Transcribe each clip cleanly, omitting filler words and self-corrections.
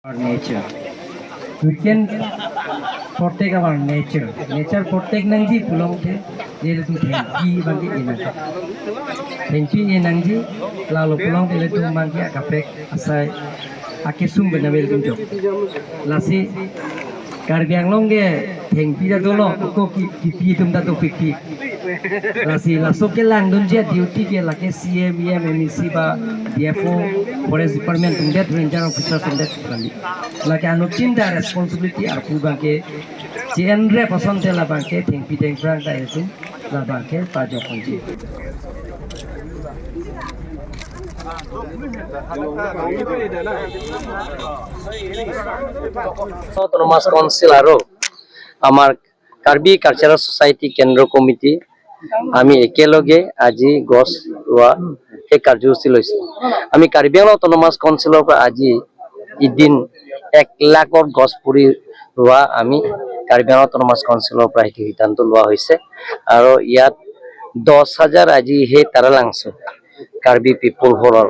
our nature. We can protect our nature. Nature protect nangji pulong the jadi tu thanki bagi ina. Thanki ina nangji lalu pulong the tu bagi akapek asai akesum benabel tu jok. Lasi Karbi Anglong ge thanki dah dulu ko kipi tum dah tu pipi. Lasi lasok ke lang dunja duty ke lake CM MEC ba DFO Forest Department tum det ranger officer tum det kali. Lake anu cinta responsibility aku bangke genre pason te la bangke thanki frank ta itu la bangke pajak kunci. Autonomous council আৰু আমাৰ Karbi cultural society কেন্দ্ৰ committee আমি একেলগে আজি গছ ৰোৱা এই কাৰ্যসূচী লৈছো। আমি কাৰ্বি আংলং অটোনমাস কাউন্সিলৰ পৰা আজি এদিন 1 লাখৰ গছ পুলি ৰোৱা আমি কাৰ্বি আংলং অটোনমাস কাউন্সিলৰ পৰা এই সিদ্ধান্ত লোৱা হৈছে আৰু ইয়াত 10,000 আজি হে তাৰা লাংছো কাৰ্বি পিপল হলৰ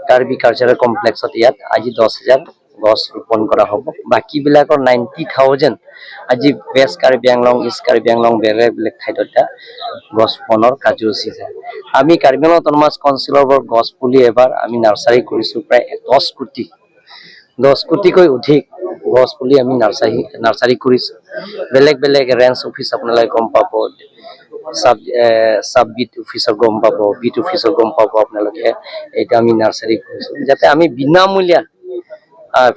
কাৰ্বি কালচাৰেল কমপ্লেক্সত ইয়াত আজি 10,000 গছ ৰোপণ কৰা হ'ব। বাকি বিলাকৰ 90,000 আজি ওয়েস্ট কাৰ্বি আংলং ইষ্ট কাৰ্বি আংলং বেলেগ ঠাইত গছ ৰোপণৰ কাৰ্যসূচী আছে। আমি কাৰ্বি আংলং অটোনমাস কাউন্সিলৰ পৰা গছ পুলি এবাৰ আমি নাৰ্সাৰী কৰিছো প্ৰায় 10 কোটিকৈ অধিক গছ পুলি আমি নাৰ্সাৰী কৰিছো। বেলেগ ৰেঞ্জ অফিচ আপোনালোকে গম পাব, সাব বিট অফিচৰ গম পাব, বিট অফিচৰ গম পাব আপোনালোকে। এটা আমি নাৰ্সাৰী কৰিছো যাতে আমি বিনামূলীয়া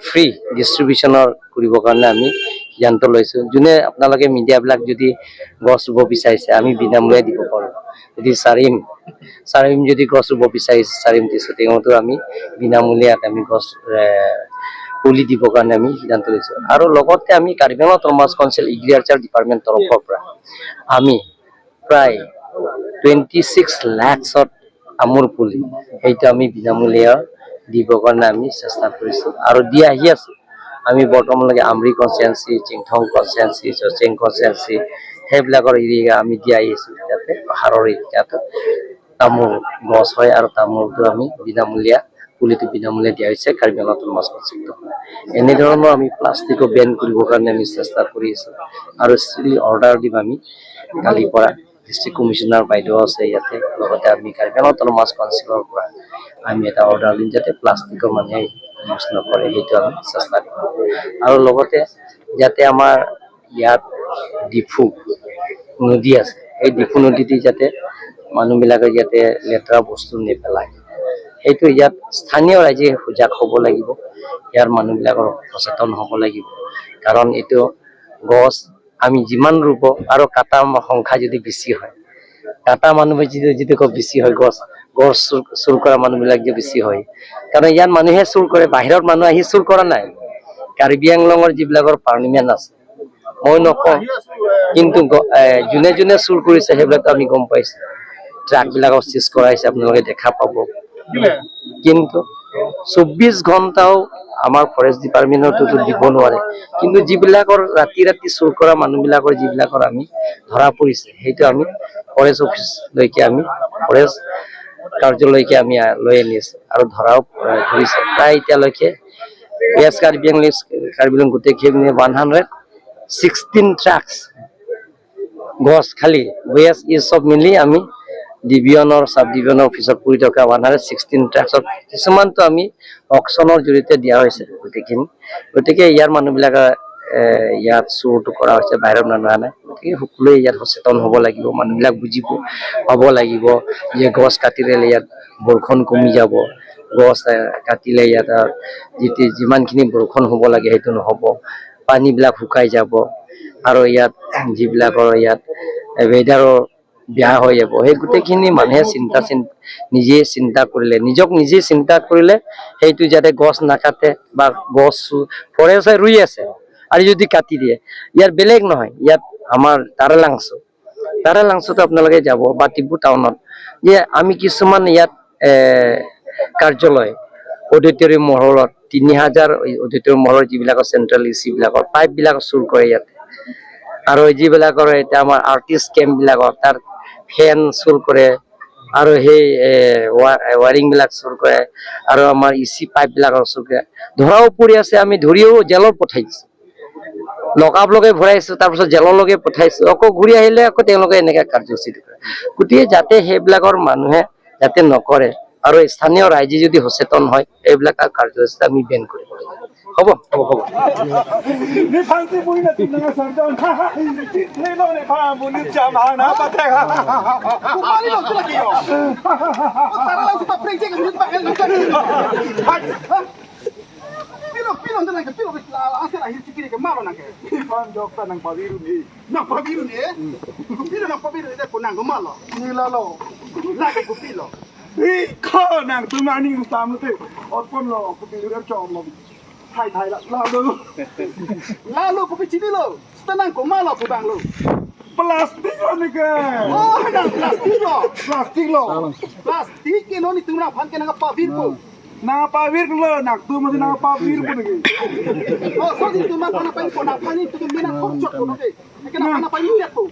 ফ্ৰী ডিস্ট্ৰিবিউশনৰ কৰিব কাৰণে আমি সিদ্ধান্ত লৈছো। যোনে আপোনালোকে মিডিয়া বিলাক যদি গছ ৰুব বিচাৰিছে আমি বিনামূলীয়া দিব পাৰো। যদি চাৰিম যদি গছ ৰুব বিচাৰিছে চাৰিম দিছতেতো আমি বিনামূলীয়াত আমি গছ পুলি দিব কাৰণে আমি সিদ্ধান্ত লৈছো। আৰু লগতে আমি Karbi Anglong autonomous council agriculture department তৰফৰ পৰা আমি প্ৰায় 26 লাখত আমৰ পুলি এইটো আমি বিনামূলীয়া দিব কাৰণে আমি চেষ্টা কৰিছো আৰু দি আহি আছো। আমি বৰ্তমানলৈকে আমৰি কনষ্টিটুৱেন্সি, চিংথং কনষ্টিটুৱেন্সি, চচেং কনষ্টিটুৱেন্সি সেইবিলাকৰ এৰিয়া আমি দি আহি আছো যাতে পাহাৰৰ এৰিয়াত তামোল গছ হয় আৰু তামোলটো আমি বিনামূলীয়া পুলিটো বিনামূলীয়া দিয়া হৈছে কাৰ্বি আংলং অটোনমাস কাউন্সিলত। এনেধৰণৰ আমি প্লাষ্টিকো বেন কৰিবৰ কাৰণে আমি চেষ্টা কৰি আছো আৰু ষ্টিল অৰ্ডাৰ দিম আমি কালিৰ পৰা। ডিস্ট্ৰিক্ট কমিশনাৰ বাইদেউ আছে ইয়াতে, লগতে আমি কাৰ্বি আংলং অটোনমাস কাউন্সিলৰ পৰা আমি এটা অৰ্ডাৰ দিম যাতে প্লাষ্টিকৰ মানুহে ইউজ নকৰে সেইটো আমি চেষ্টা কৰিম। আৰু লগতে যাতে আমাৰ ইয়াত ডিফু নদী আছে এই ডিফু নদীটি যাতে মানুহবিলাকে যাতে লেতেৰা বস্তু নেপেলায় সেইটো ইয়াত স্থানীয় ৰাইজে সজাগ হ'ব লাগিব। ইয়াৰ মানুহবিলাকৰ সচেতন হ'ব লাগিব কাৰণ এইটো গছ আমি যিমান ৰুব আৰু কাটা সংখ্যা যদি বেছি হয়, কাটা মানুহ যদি বেছি হয়, গছ চুৰ কৰা মানুহবিলাক যে বেছি হয়, কাৰণ ইয়াত মানুহে চুৰ কৰে, বাহিৰৰ মানুহ আহি চুৰ কৰা নাই। কাৰ্বি আংলঙৰ যিবিলাকৰ পাৰ্লিমেণ্ট আছে মই নকওঁ, কিন্তু যোনে চুৰ কৰিছে সেইবিলাক আমি গম পাইছো। ট্ৰাক বিলাকক চিজ কৰাইছে আপোনালোকে দেখা পাব, কিন্তু 24 ঘণ্টাও আমাৰ ফৰেষ্ট ডিপাৰ্টমেণ্টতো দিব নোৱাৰে। কিন্তু যিবিলাকৰ ৰাতি চুৰ কৰা মানুহবিলাকৰ যিবিলাকৰ আমি ধৰা পৰিছে সেইটো আমি ফৰেষ্ট অফিচলৈকে আমি ফৰেষ্ট কাৰ্যালয়কে আমি লৈ আনি আছো আৰু ধৰাও ধৰিছে। প্ৰায় এতিয়ালৈকে ওয়েস্ট কাৰ্বি আংলং গোটেইখিনি 116 ট্ৰাকস গছ খালি ওয়েস্ট ইষ্ট চব মিলি আমি ডিভিজনৰ সাব ডিভিজনৰ অফিচত পৰি থকা 116 ট্ৰাকসত কিছুমানটো আমি অকশ্যনৰ জৰিয়তে দিয়া হৈছে গোটেইখিনি। গতিকে ইয়াৰ মানুহবিলাকে ইয়াত চুৰটো কৰা হৈছে, বাহিৰৰ মানুহ নাই। গতিকে সকলোৱে ইয়াত সচেতন হ'ব লাগিব, মানুহবিলাক বুজিব হ'ব লাগিব যে গছ কাটিলে ইয়াত বৰষুণ কমি যাব, গছ কাটিলে ইয়াত যিমানখিনি বৰষুণ হ'ব লাগে সেইটো নহ'ব, পানীবিলাক শুকাই যাব আৰু ইয়াত যিবিলাকৰ ইয়াত ৱেডাৰৰ বেয়া হৈ যাব। সেই গোটেইখিনি মানুহে নিজে চিন্তা কৰিলে সেইটো যাতে গছ নাকাটে বা গছ ফৰেষ্টে ৰুই আছে আৰু যদি কাটি দিয়ে, ইয়াৰ বেলেগ নহয়, ইয়াত আমাৰ তাৰা লাংচোত আপোনালোকে যাব বা টিপু টাউনত যে আমি কিছুমান ইয়াত কাৰ্যালয় অডিটৰিয়াম মহলত 3000 অডিটৰিয়াম মহলৰ যিবিলাকৰ চেন্ট্ৰেল এচি বিলাকৰ পাইপ বিলাক চুৰ কৰে ইয়াত, আৰু যিবিলাকৰ এতিয়া আমাৰ আৰ্টিষ্ট কেম্প বিলাকৰ তাৰ ফেন চুৰ কৰে, আৰু সেই ৱাৰিং বিলাক চুৰ কৰে আৰু আমাৰ ইচি পাইপ বিলাকৰ চুৰ কৰে ধৰাও পৰি আছে আমি ধৰিও জেলত পঠাই দিছো লকাপলৈকে ভৰাইছো তাৰপিছত জেললৈকে পঠাইছো আকৌ ঘূৰি আহিলে আকৌ তেওঁলোকে এনেকে কাৰ্যসূচী কৰে গতিকে যাতে সেইবিলাকৰ মানুহে যাতে নকৰে আৰু স্থানীয় ৰাইজে যদি সচেতন হয় এইবিলাক কাৰ্যসূচী আমি বেন কৰিব লাগিব হ'ব হ'ব হ'ব你胖子不应该听那个山东，听到你胖不你讲嘛那不太好。我把你弄这个哟，我当然老是把 prank 这个你把人弄这个。Pilon tu nak pilon asal lahir cikir ke malu nak. Pan doktor nang pabiru ni. Nang pabiru ni? Pilon nang pabiru ni pun nang malu. Ni lalo. Lagi ku pilon. Kau nang tu mana ni sama tu. Otpon lo ku pilon dah jom lo. Thai lah lalu ku picini lo. Tenang ku malu ku bang lo. Plastik lo ni ke? Oh, nang plastik lo. Plastik lo. Plastik ni lo ni tu nak pan ke nang pabiru. Nakapawir ko lo, naktumo din nakapawir ko lagi. Oh, so din tuman pa na pa ko na panin to mina kokchot ko lagi. Kaya na panin niya ko.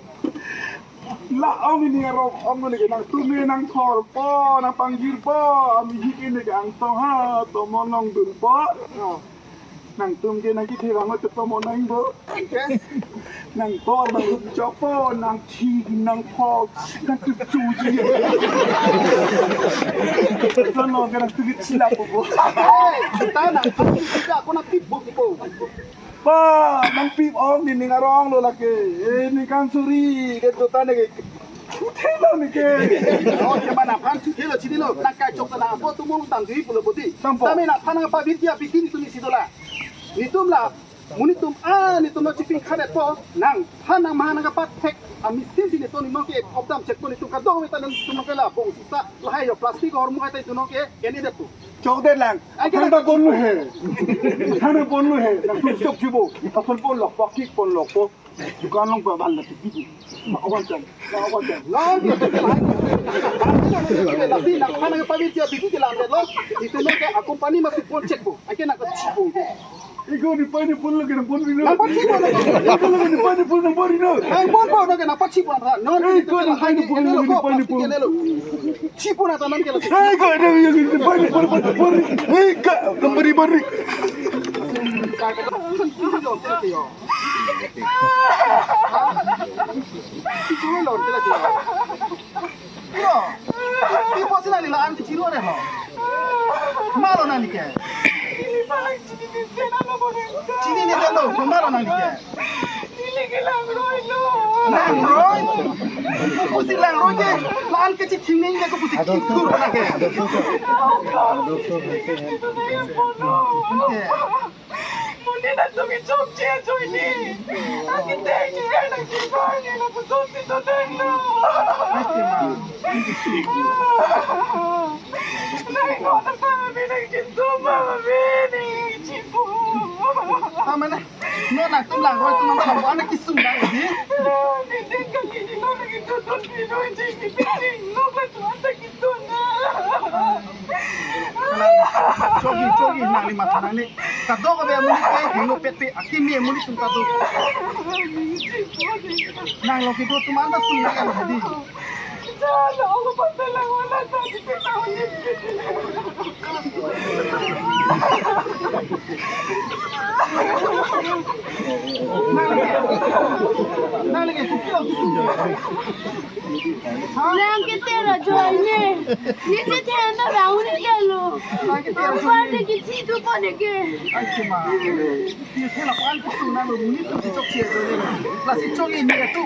La ang ini ro ang lagi nang tumi nang thor po nang panggil po ami hikin ni ang to ha to monong dun po. Nang tum ke nang kiti rango to po monang bo. Nang to nang chopo nang chi nang po nang tu ji. Sono que nang tu chila po po. Ta nang tu ako na pip po po. Pa nang pip ong ni ngarong lo laki. Ni kan suri ke to ta ne ke. Thelo ni ke. Oh chama na pan thelo chidilo nang kai chok na po tu mong tang dui pulo poti. Tami na panang pa bitia bikin tu ni sidola. Nitum la munitum nitum no chiping khadet po nang panang mahana ka patek ami sisi ni to ni no ke opdam check ko ni tu ka do ta nang tu no ke la bo sa lahai yo plastic or mu kai tu no ke keni de tu chokde lang thanda bonlu he thanda bonlu he na tu chok chibo apon pon lok pokik pon lok po dukan long pa bal na tu bidu awan tan long la si nang panang pa bitia bikin la de lo itu no ke akompani masih pon check po ake na ka chibo Ikaw ni pani pun lagi na pon bino. Na pon chipo na. Ikaw lagi ni pani pun na pon bino. Ang pon po na na pon chipo na. No, ikaw ni pani pun lagi ni pani pun. Chipo na tanan kela. Ikaw na ni pani pun pon. Ikaw kembali bari. Tipo sila nila anti chiro re ho. Malo na ni ke. Chini ni dalo, kumaro nang dike. Dili ke lang roy lo. Lang roy? Pusi lang roy ke. Lan ke chi thingning ke ko pusi kitur na ke. Muni na tumi chok che choi ni. Aki dei ni na ki ba ni na pu so si to deng no. Ate ma. Nai ko na pa mi na ki to ma mi ni chipu. Mana? No nak tu lang roy tu nama kamu anak kisum dah ini. Ni dekat ini no lagi tu ni no jadi penting no betul ada gitu na. Cogi nak lima tanah ni. Kado ko be muli ke hino pete akimi muli tu kado. Nang lo kitu tu mana sum nak jadi. Jangan aku padalah wala tadi tahu ni. Lang kita rajoy ni. Ni saya nak raun ni dulu. Apa ni kita tu pun ni ke? Ay, ma. Dia kena pan tu na lo muni tu cok cie tu ni. Lasi cok ini tu.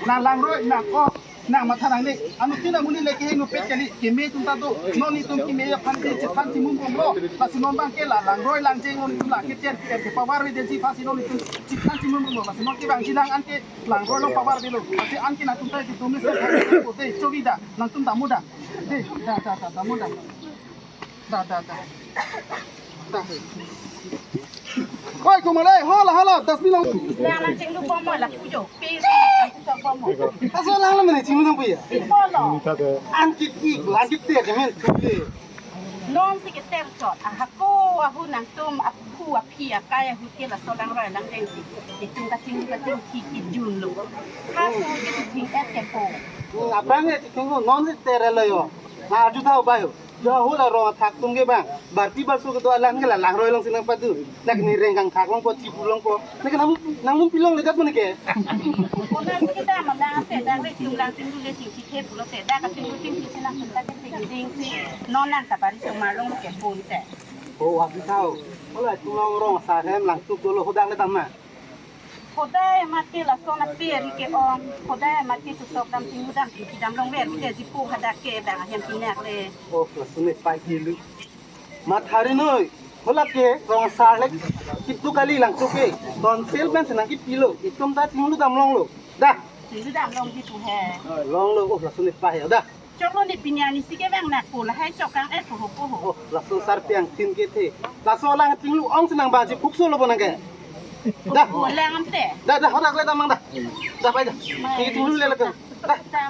Na lang roy na ko. Nang matharang ni anu tina muni leke hinu pet kali keme tunta tu noni tum kime ya panti mum lo lasi non bang ke la lang roy lang jeng noni tula kitchen ke pawar de ji fasi noni tum panti mum lo lasi non ke bang sidang anke lang roy lo pawar de lo lasi anke na tunta di tumis ko te chogida nang tum muda de da muda da Koi kumalai hala 10 minit. Lang ceng lu pomo la pujo. Pis tu pomo. Asal lang mana cium nang puya. Polo. Angkit te jamin. Non si ketem chot. Aku nang tum คู่อ่ะพี่อ่ะใกล้หุ่นเกล้าโซลังร้อยลังเองสิเด็กจุงกระจิงที่กินยุนลูกถ้าสู้ก็จะทิ้งแอดแกโป abang ni tengok non si terela yo na aju tahu bayo jo hula ro thak tum ge bang barti bar su ke to alang ge la lang roi long sinang padu nak ni renggang thak long po chipu long po nak nang mum pilong le gat mun ke คนนั้นก็ได้มาได้เสร็จได้เลยจุงลังจิงดูเลยจิงที่เทพเราเสร็จได้ก็จิงดูจิงที่ชนะได้ก็จิงจิงสินอนนั่นแต่บาริจงมาลงแกโปนแต่ oh aju tahu hula tu long rong sa hem lang tu lo hodak le tam ma คนได้มาที่ละโซนเปียริเกอองคนได้มาที่สุดดำจิงดูดำจิงดำลงเวทเดี๋ยวจิปูฮัดาเกแบ่งเฮียนปีแนกเลย oh sune pai kilu ma thari noi hula ke rong sa le kitu kali lang tu ke don sel ben senang ki pilo itum ta ting lu dam long lo dah จิงดูดำลงที่ตูแฮ long lo oh sune pai ya dah จบลงในปีนี้นี่สิแกแบ่งหนักปูแล้วให้จบกลางแอดปูโอ้โห oh langsung sarpiang tin ke the langsung lang ting lu ong senang ba ji puk so lo bonang ke dah หัวแรงอันแต่ dah hodak le tamang dah dah pai dah ki ting lu le la ke dah ตาม